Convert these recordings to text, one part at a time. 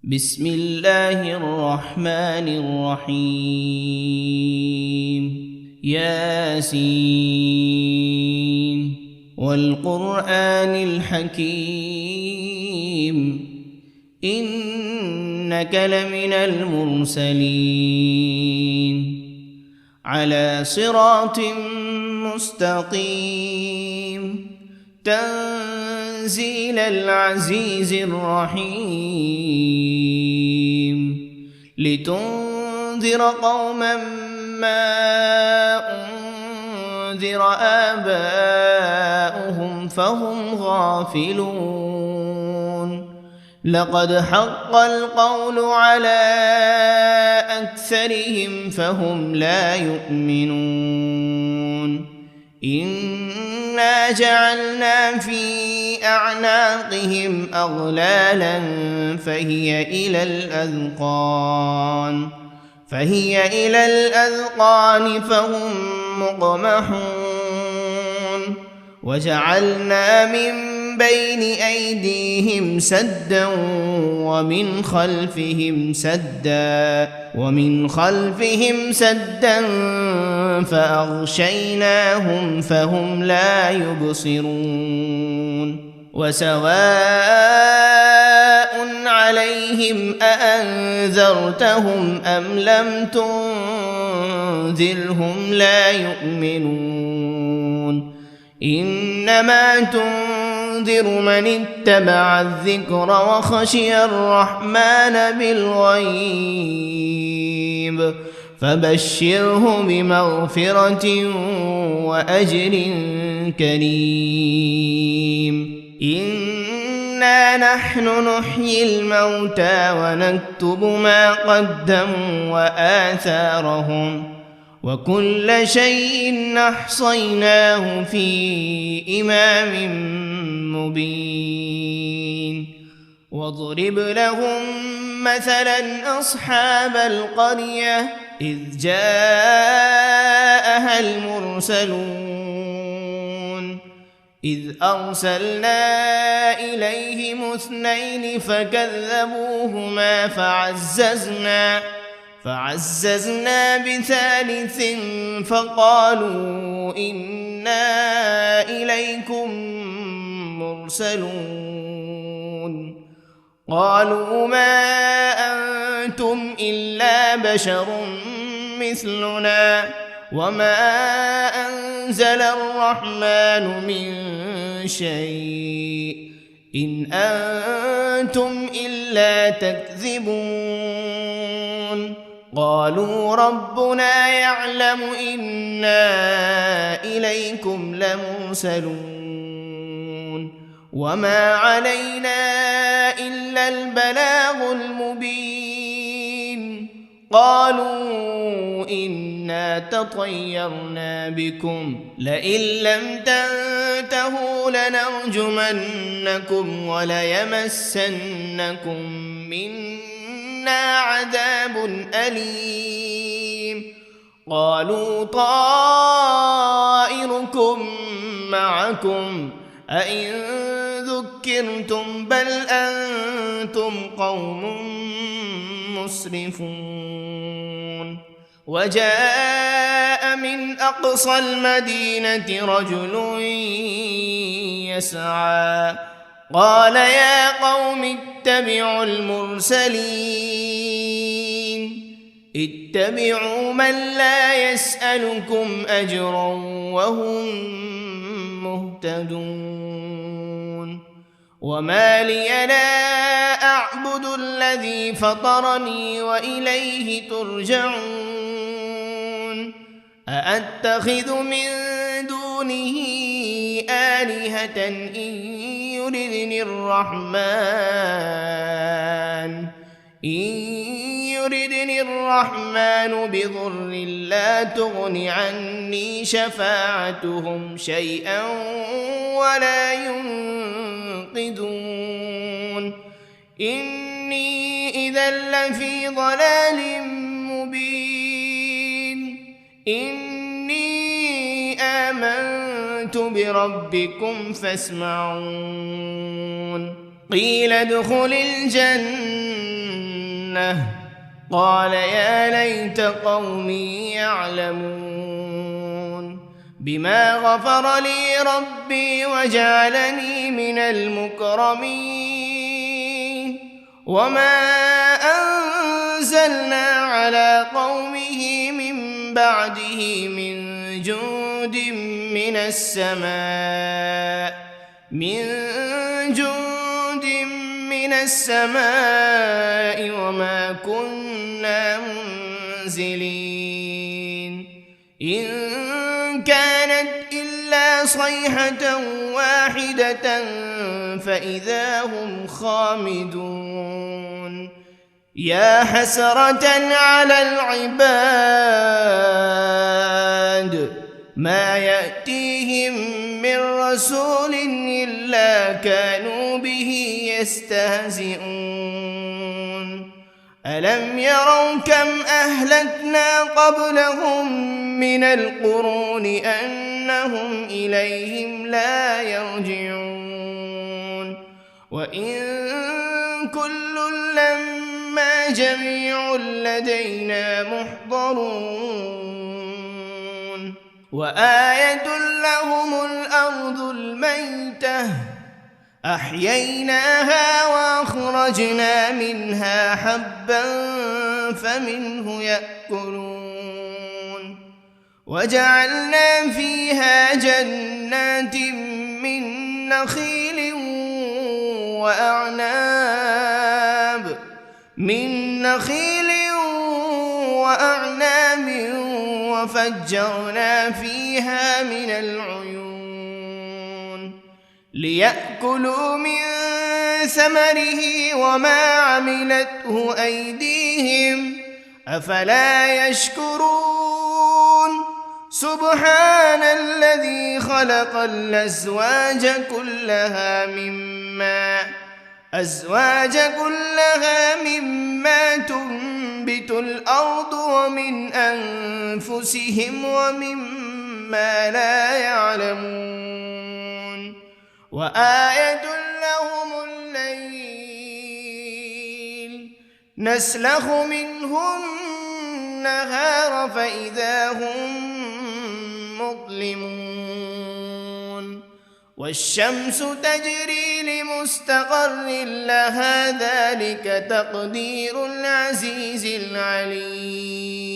بسم الله الرحمن الرحيم ياسين والقرآن الحكيم إنك لمن المرسلين على صراط مستقيم تنزيل العزيز الرحيم لتنذر قوما ما أنذر آباؤهم فهم غافلون لقد حق القول على أكثرهم فهم لا يؤمنون إنا جعلنا في أعناقهم أغلالا فهي إلى الأذقان فهم مقمحون وجعلنا من بين أيديهم سدا ومن خلفهم سدا فأغشيناهم فهم لا يبصرون وسواء عليهم أأنذرتهم أم لم تنذرهم لا يؤمنون إنما تنذر من اتبع الذكر وخشي الرحمن بالغيب فبشره بمغفرة وأجر كريم إنا نحن نحيي الموتى ونكتب ما قدموا وآثارهم وكل شيء أحصيناه في إمام مبين واضرب لهم مثلا أصحاب القرية إذ جاءها المرسلون إذ أرسلنا إليهم 2 فكذبوهما فعززنا ب3 فقالوا إنا إليكم مرسلون قالوا ما أنتم إلا بشر مثلنا وما أنزل الرحمن من شيء إن أنتم إلا تكذبون قالوا ربنا يعلم إنا إليكم لمرسلون وما علينا إلا البلاغ المبين قالوا إنا تطيرنا بكم لئن لم تنتهوا لنرجمنكم وليمسنكم منا عذاب أليم قالوا طائركم معكم أئن ذكرتم بل أنتم قوم مسرفون وجاء من أقصى المدينة رجل يسعى قال يا قوم اتبعوا المرسلين اتبعوا من لا يسألكم أجرا وهم مهتدون وما لي لا أعبد الذي فطرني وإليه ترجعون أأتخذ من دونه آلهة إن يردني الرحمن بضر لا تغن عني شفاعتهم شيئا ولا ينقذون إني إذا لفي ضلال مبين إني آمنت بربكم فاسمعون قيل ادخل الجنة لأغوينه قال يا ليت قومي يعلمون بما غفر لي ربي وجعلني من المكرمين وما أنزلنا على قومه من بعده من جند من السماء وما كنا منزلين إن كانت إلا صيحة واحدة فإذا هم خامدون يا حسرة على العباد ما يأتيهم من رسول إلا كانوا به يستهزئون ألم يروا كم أهلكنا قبلهم من القرون أنهم إليهم لا يرجعون وإن كل لما جميع لدينا محضرون وآية لهم الأرض الميتة أحييناها وأخرجنا منها حبا فمنه يأكلون وجعلنا فيها جنات من نخيل وأعناب وفجرنا فيها من العيون ليأكلوا من ثمره وما عملته أيديهم أفلا يشكرون سبحان الذي خلق الأزواج كلها مما تنبت الأرض ومن أنفسهم ومما لا يعلمون وآية لهم الليل نسلخ منه النهار فإذا هم مظلمون والشمس تجري لمستقر لها ذلك تقدير العزيز العليم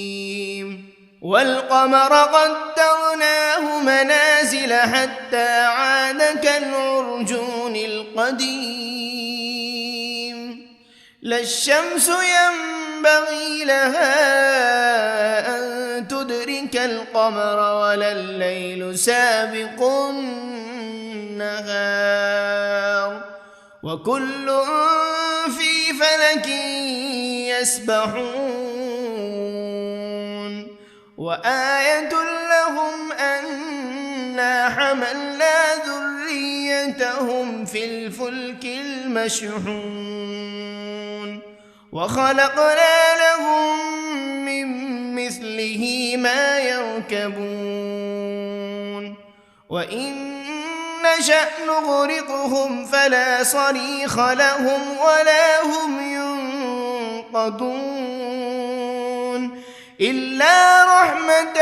والقمر قدرناه منازل حتى عاد كالعرجون القديم لا الشمس ينبغي لها أن تدرك القمر ولا الليل سابق النهار وكل في فلك يسبحون وآية لهم أنا حملنا ذريتهم في الفلك المشحون وخلقنا لهم من مثله ما يركبون وإن نشأ نغرقهم فلا صريخ لهم ولا هم ينقذون إلا رحمة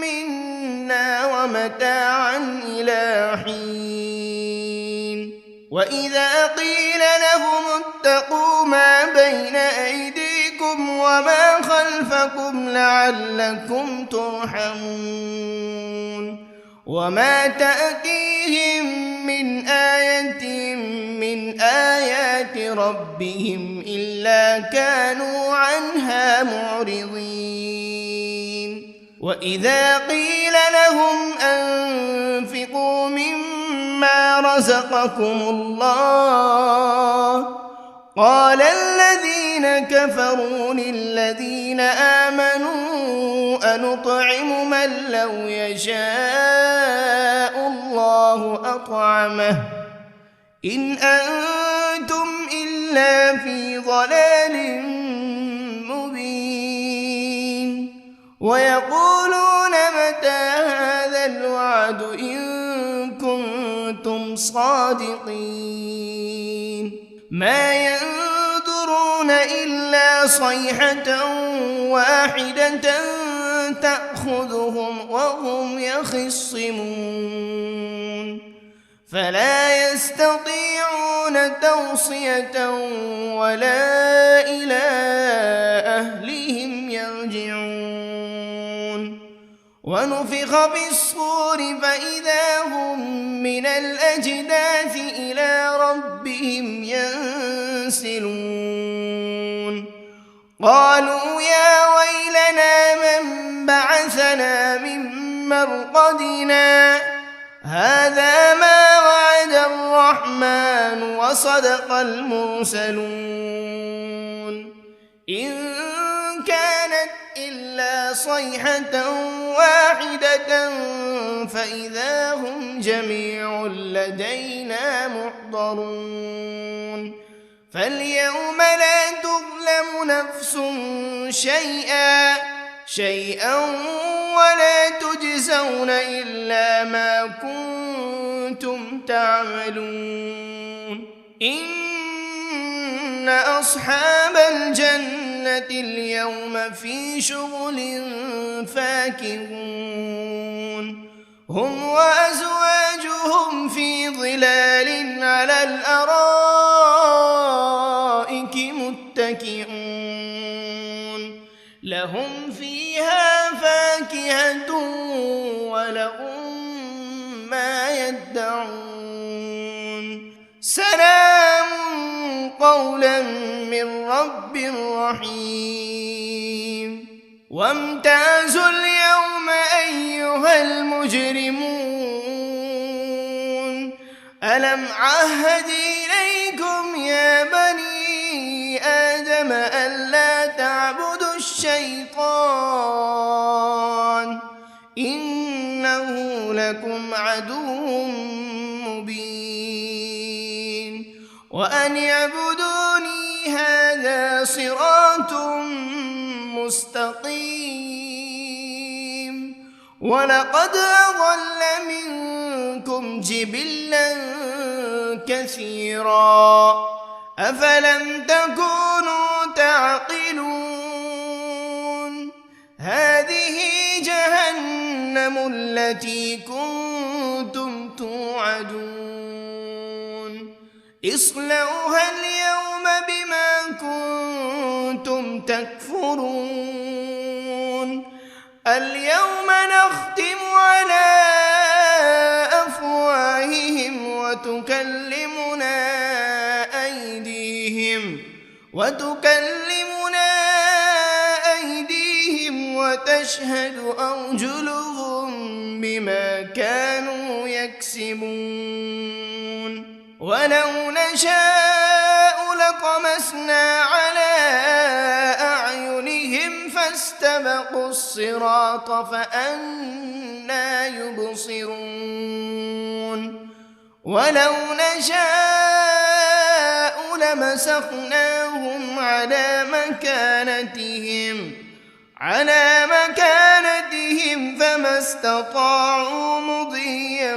منا ومتاعا إلى حين وإذا قيل لهم اتقوا ما بين أيديكم وما خلفكم لعلكم ترحمون وما تأتيهم من آية من آيات ربهم إلا كانوا عنها معرضين وإذا قيل لهم أنفقوا مما رزقكم الله قال الذين كفروا للذين آمنوا أنطعم من لو يشاء الله أطعمه إن أنتم إلا في ضلال مبين ويقولون متى هذا الوعد إن كنتم صادقين ما ينظرون إلا صيحة واحدة تأخذهم وهم يخصمون فلا يستطيعون توصية ولا إلى أهلهم يرجعون ونفخ في الصور فإذا هم من الأجداث إلى ربهم ينسلون قالوا يا ويلنا من بعثنا من مرقدنا هذا ما وعد الرحمن وصدق المرسلون إن كانت إلا صيحة واحدة فإذا هم جميع لدينا محضرون فاليوم لا تظلم نفس شيئا ولا تجزون إلا ما كنتم تعملون إن أصحاب الجنة اليوم في شغل فاكهون هم وأزواجهم في ظلال على الأرائك متكئون لهم فيها فاكهة ولهم ما يدعون سلام قولا من رب رحيم وامتازوا اليوم أيها المجرمون ألم عهد إليكم يا بني آدم ألا تعبدوا الشيطان إنه لكم عدو مبين وأن اعبدوني هذا صراط مستقيم ولقد أضل منكم جبلا كثيرا أفلم تكونوا تعقلون هذه جهنم التي كنتم توعدون اصلوها اليوم بما كنتم تكفرون اليوم نختم على أفواههم وتكلمنا أيديهم وتشهد أرجلهم بما كانوا يكسبون ولو نشاء لطمسنا على أعينهم فاستبقوا الصراط فأنى يبصرون ولو نشاء لمسخناهم على مكانتهم فما استطاعوا مضيا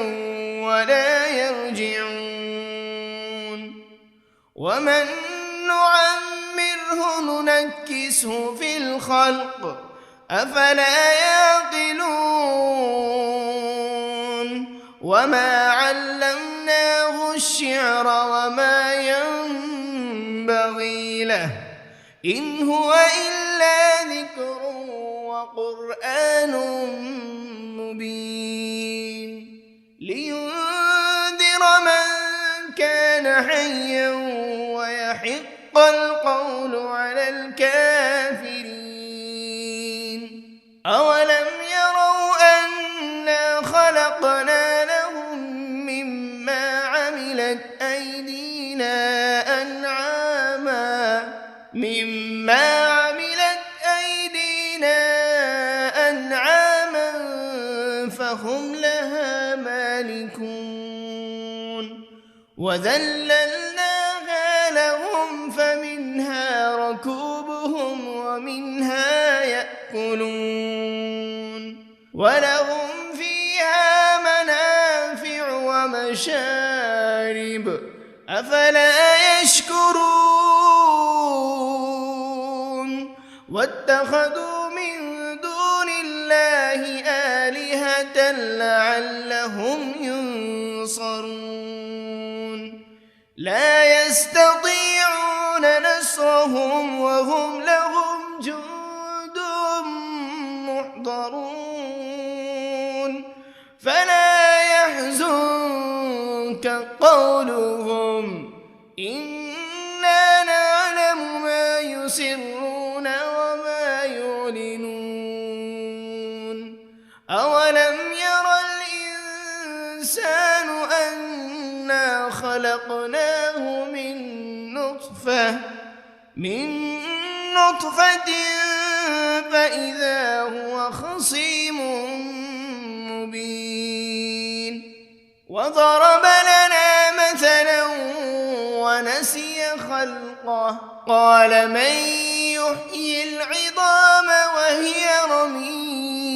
ولا يرجعون ومن نعمره ننكسه في الخلق أفلا يعقلون وما علمناه الشعر وما ينبغي له إن هو إلا ذكر وقرآن مبين لينذر من كان حيا ويحق القول على الكافرين أولم يروا أنا خلقنا لهم مما عملت أيدينا أنعاما فهم لها مالكون وذللناها لهم فمنها ركوبهم ومنها يأكلون ولهم فيها منافع ومشارب أفلا يشكرون واتخذوا من دون الله آلهة لعلهم ينصرون لا يستطيعون نصرهم وهم لهم جند محضرون فلا يحزنك قولهم إنا نعلم ما يسرون وما يعلنون أولم ير الإنسان أنا خلقناه من نطفة فإذا هو خصيم مبين وضرب لنا مثلا ونسي خلقه قال من يحيي العظام وهي رميم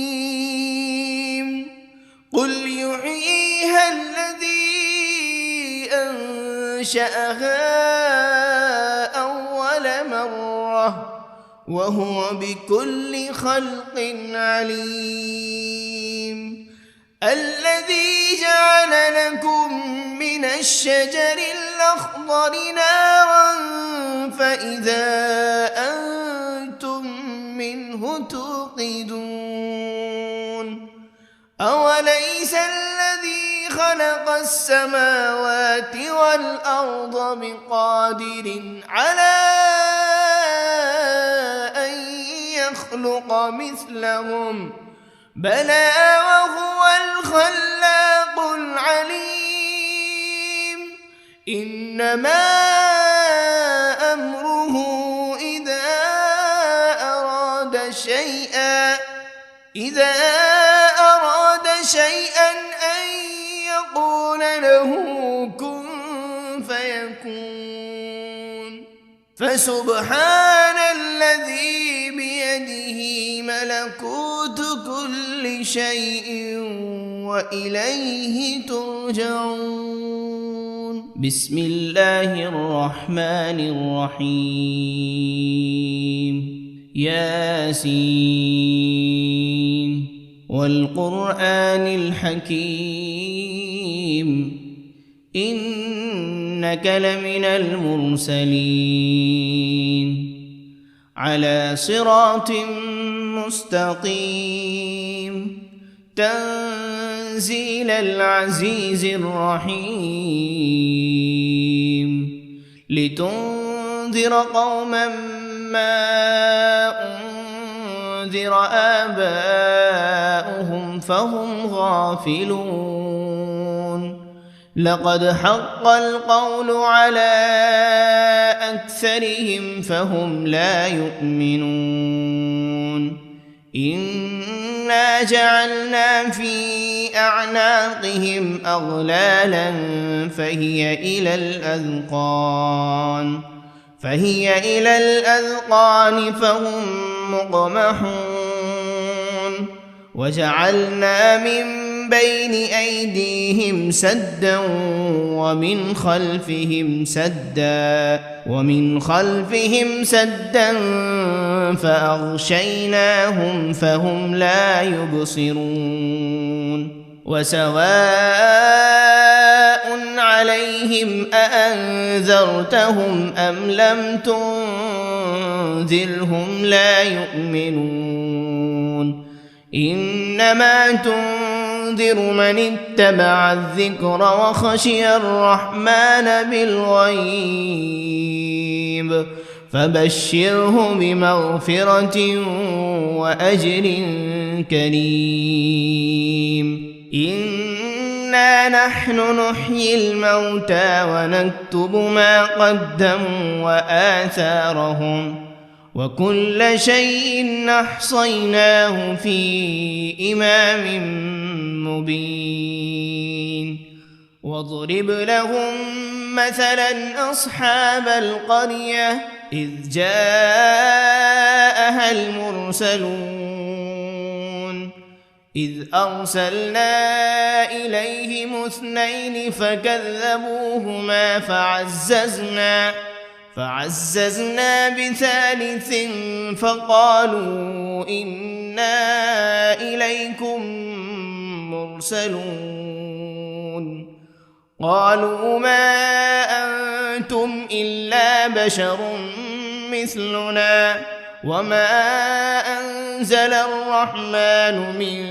قل يحييها الذي أنشأها أول مرة وهو بكل خلق عليم الذي جعل لكم من الشجر الأخضر نارا فإذا أنتم منه توقدون أوليس الذي خلق السماوات والأرض بقادر على أن يخلق مثلهم بلى وهو الخلاق العليم إنما أمره إذا أراد شيئا أن يقول له كن فيكون فسبحان الذي بيده ملكوت كل شيء وإليه ترجعون بسم الله الرحمن الرحيم ياسين والقرآن الحكيم إنك لمن المرسلين على صراط مستقيم تنزيل العزيز الرحيم لتنذر قوما ما أنذر آباؤهم فهم غافلون لقد حق القول على أكثرهم فهم لا يؤمنون إنا جعلنا في أعناقهم أغلالا فهي إلى الأذقان فهم مقمحون وجعلنا من بين أيديهم سدا ومن خلفهم سدا فأغشيناهم فهم لا يبصرون وسواء عليهم أأنذرتهم أم لم تنذرهم لا يؤمنون إنما تنذر من اتبع الذكر وخشي الرحمن بالغيب فبشره بمغفرة وأجر كريم إنا نحن نحيي الموتى ونكتب ما قدموا وآثارهم وكل شيء أحصيناه في إمام مبين واضرب لهم مثلا أصحاب القرية إذ جاءها المرسلون إذ أرسلنا إليهم 2 فكذبوهما فعززنا بثالث فقالوا إنا إليكم مرسلون قالوا ما أنتم إلا بشر مثلنا وما أنزل الرحمن من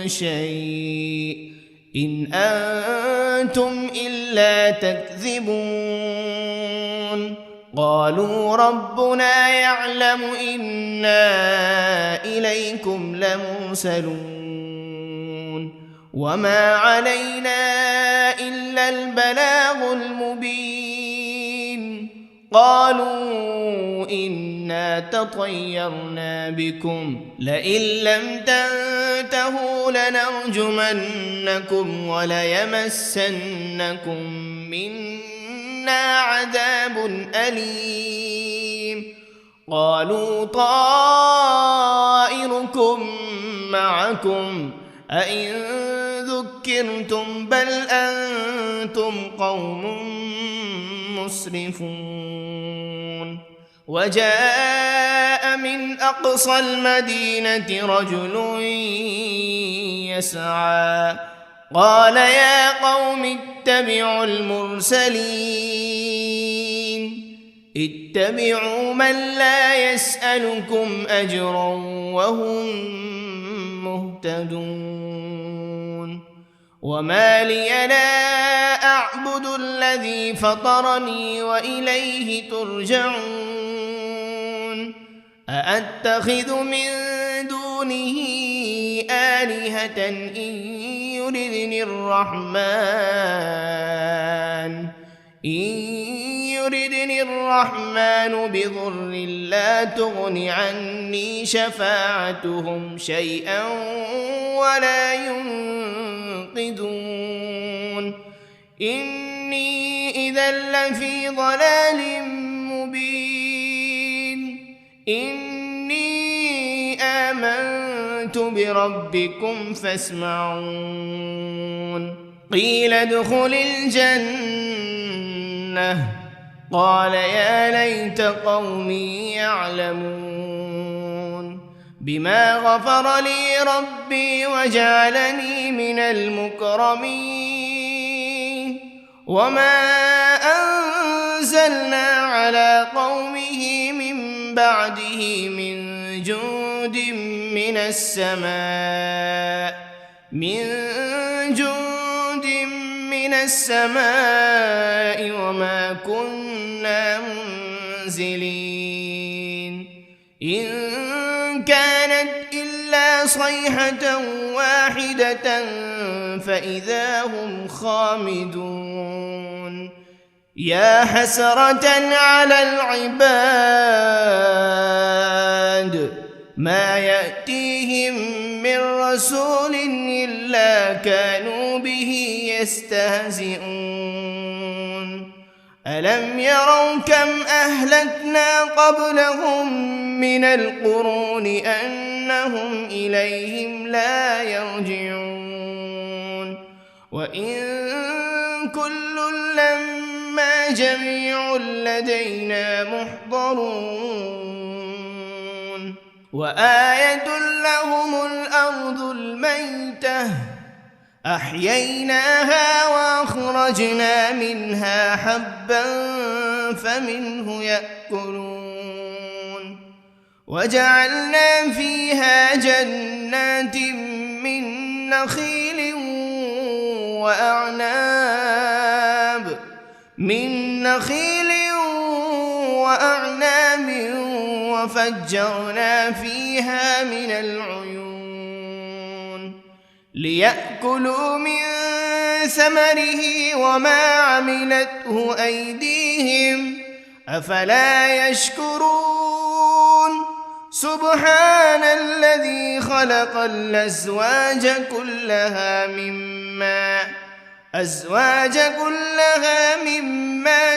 شيء إن أنتم إلا تكذبون قالوا ربنا يعلم إنا إليكم لمرسلون وما علينا إلا البلاغ المبين قالوا إنا تطيرنا بكم لئن لم تنتهوا لنرجمنكم وليمسنكم منا عذاب أليم قالوا طائركم معكم أئن ذكرتم بل أنتم قوم مسرفون وجاء من أقصى المدينة رجل يسعى قال يا قوم اتبعوا المرسلين اتبعوا من لا يسألكم أجرا وهم مهتدون وما لي لا أعبد الذي فطرني وإليه ترجعون أأتخذ من دونه آلهة إن يردني الرحمن بضر لا تغن عني شفاعتهم شيئا ولا ينقذون إني إذا لفي ضلال مبين إني آمنت بربكم فاسمعون قيل ادخل الجنة قال يا ليت قومي يعلمون بما غفر لي ربي وجعلني من المكرمين وما أنزلنا على قومه من بعده من جند من السماء وما كنا منزلين إن كانت إلا صيحة واحدة فإذا هم خامدون يا حسرة على العباد ما يأتيهم من رسول إلا كانوا به يستهزئون ألم يروا كم أهلكنا قبلهم من القرون أنهم إليهم لا يرجعون وإن كل لما جميع لدينا محضرون وآية لهم الأرض الميتة أحييناها وأخرجنا منها حبا فمنه يأكلون وجعلنا فيها جنات من نخيل وأعناب وفجرنا فيها من العيون ليأكلوا من ثمره وما عملته أيديهم أفلا يشكرون سبحان الذي خلق الأزواج كلها مما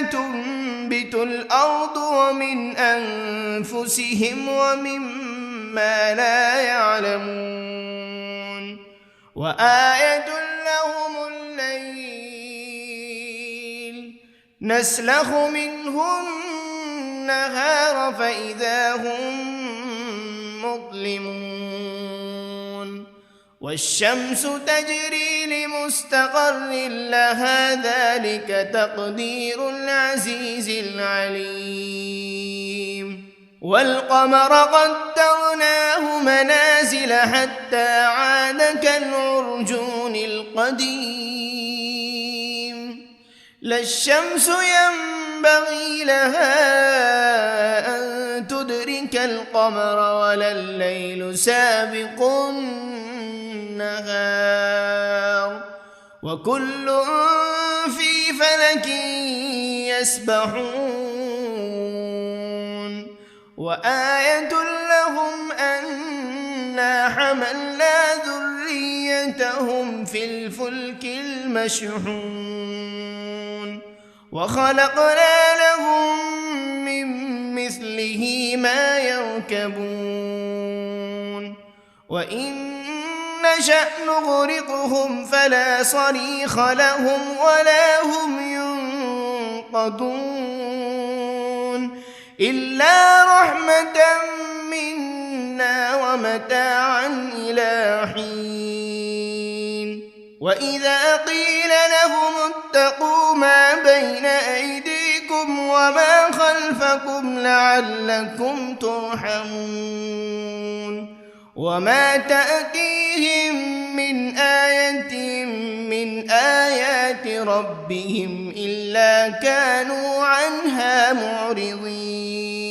تنبت الأرض ومن أنفسهم ومما لا يعلمون وآية لهم الليل نسلخ منه النهار فإذا هم مظلمون والشمس تجري لمستقر لها ذلك تقدير العزيز العليم والقمر قدرناه منازل حتى عاد كالعرجون القديم لا الشمس ينبغي لها أن تدرك القمر ولا الليل سابق النهار وكل في فلك يسبحون وآية لهم أنا حملنا ذريتهم في الفلك المشحون وخلقنا لهم من مثله ما يركبون وإن نشأ نغرقهم فلا صريخ لهم ولا هم ينقذون إلا رحمة منا ومتاعا إلى حين وإذا قيل لهم اتقوا ما بين أيديكم وما خلفكم لعلكم ترحمون وما تأتيهم من آية من آيات ربهم إلا كانوا عنها معرضين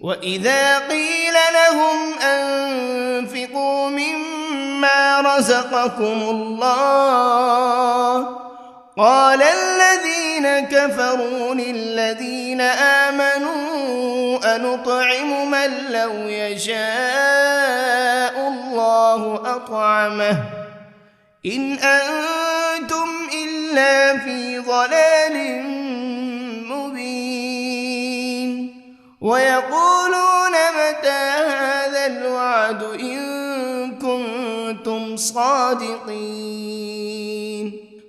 وإذا قيل لهم أنفقوا مما رزقكم الله قال الذين كفروا للذين آمنوا أنطعم من لو يشاء الله أطعمه إن أنتم إلا في ضلال مبين ويقولون متى هذا الوعد إن كنتم صادقين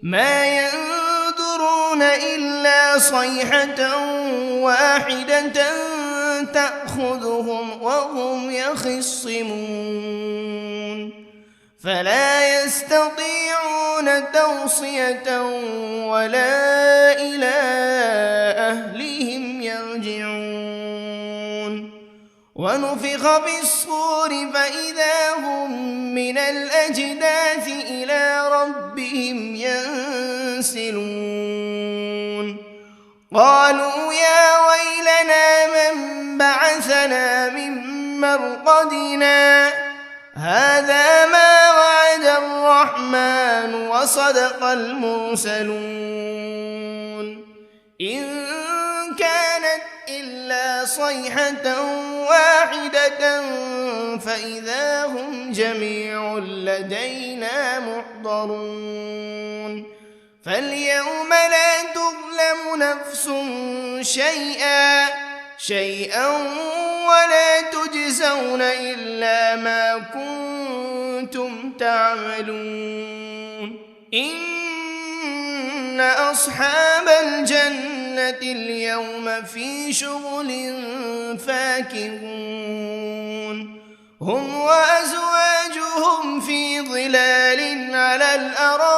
ما ينظرون إلا صيحة واحدة تأخذهم وهم يخصمون فلا يستطيعون توصية ولا إلى أهلهم يرجعون ونفخ بالصور فإذا هم من الأجداث إلى ربهم ينسلون قالوا يا ويلنا من بعثنا من مرقدنا هذا ما وعد الرحمن وصدق المرسلون إن كانت إلا صيحة واحدة فإذا هم جميع لدينا محضرون فاليوم لا تظلم نفس شيئا ولا تجزون إلا ما كنتم تعملون إن أصحاب الجنة اليوم في شغل فاكهون هم وأزواجهم في ظلال على الأرائك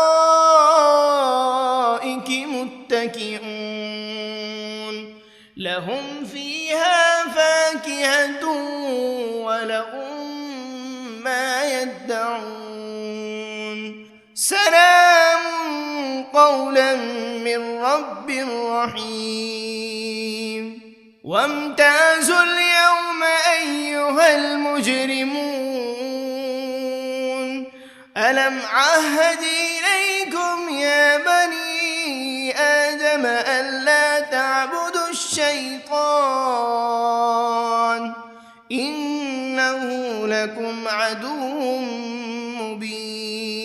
متكئون لهم فيها فاكهة ولهم ما يدعون سلام قولا من رب رحيم وامتازوا اليوم أيها المجرمون ألم عهد إليكم يا بني آدم ألا تعبدوا الشيطان إنه لكم عدو مبين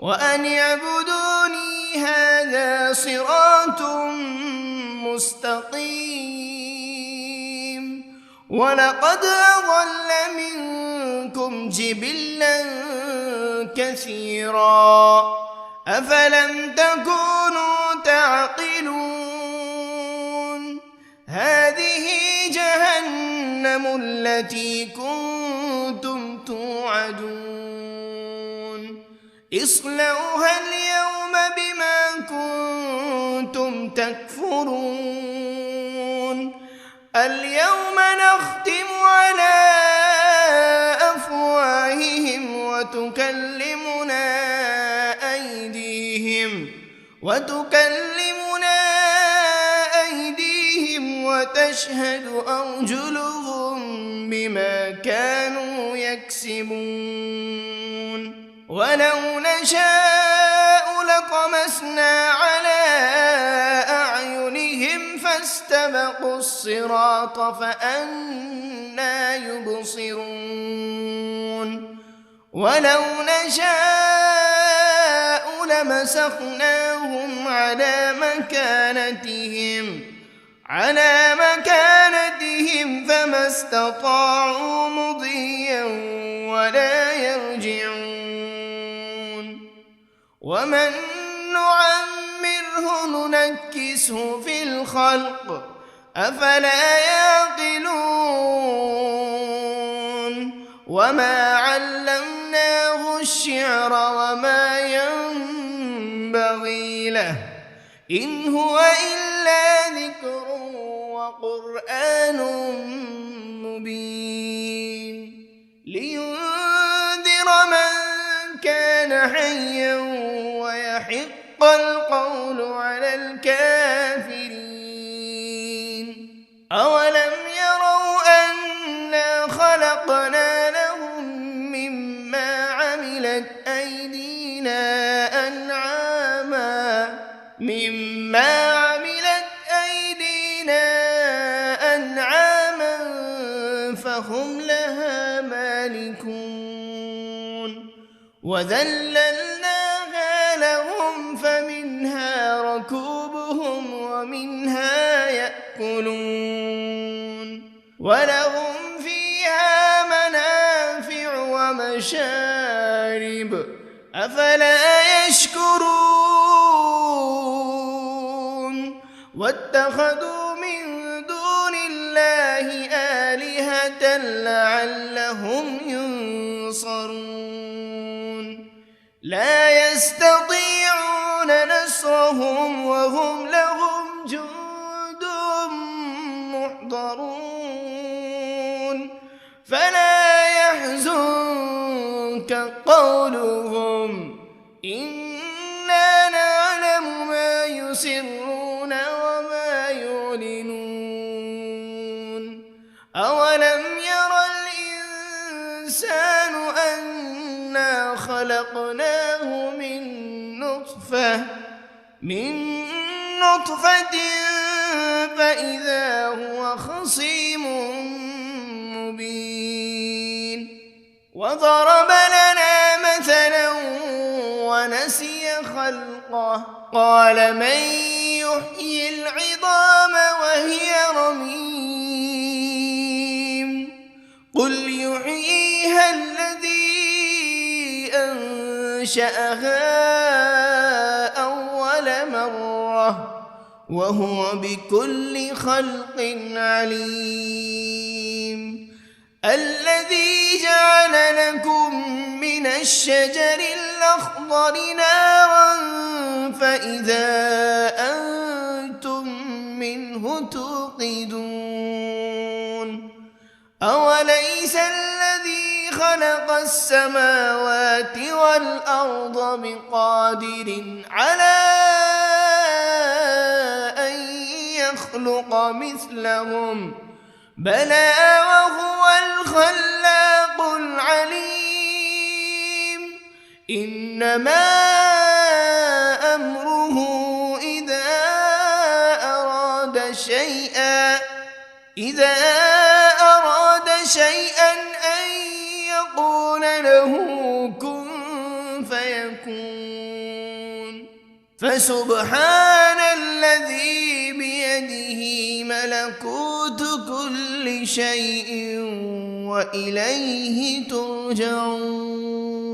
وأن اعبدوني هذا صراط مستقيم ولقد أضل منكم جبلا كثيرا أفلم تكونوا تعقلون جهنم التي كنتم توعدون اصلوها اليوم بما كنتم تكفرون اليوم نختم على أفواههم وتكلمنا أيديهم وتشهد أرجلهم بما كانوا يكسبون ولو نشاء لطمسنا على أعينهم فاستبقوا الصراط فأنى يبصرون ولو نشاء لمسخناهم على مكانتهم فما استطاعوا مضيا ولا يرجعون ومن نعمره ننكسه في الخلق أفلا يعقلون وما علمناه الشعر وما ينبغي له إن هو إلا ذكر وقرآن مبين لينذر من كان حيا ويحق القول على الكافرين أولم يروا أنا خلقنا لهم مما عملت أيدينا أنعاما فهم لها مالكون وذللناها لهم فمنها ركوبهم ومنها يأكلون ولهم فيها منافع ومشارب أفلا يشكرون واتخذوا من دون الله آلهة لعلهم ينصرون لا يستطيعون نصرهم وهم لهم جند محضرون فلا يحزنك قولهم إنا نعلم ما يسرون وما يعلنون أولم ير الإنسان أنا خلقناه من نطفة فإذا هو خصيم مبين وضرب لنا مثلا ونسي خلقه قال من يحيي العظام وهي رميم قل يحييها الذي أنشأها أول مرة وهو بكل خلق عليم الذي جعل لكم من الشجر الأخضر نارا فإذا أنتم منه توقدون أوليس الذي خلق السماوات والأرض بقادر على أن يخلق مثلهم بلى وهو الخلاق العليم إنما أمره إذا أراد شيئا أن يقول له كن فيكون فسبحان الذي بيده ملكوت كل شيء وإليه ترجعون.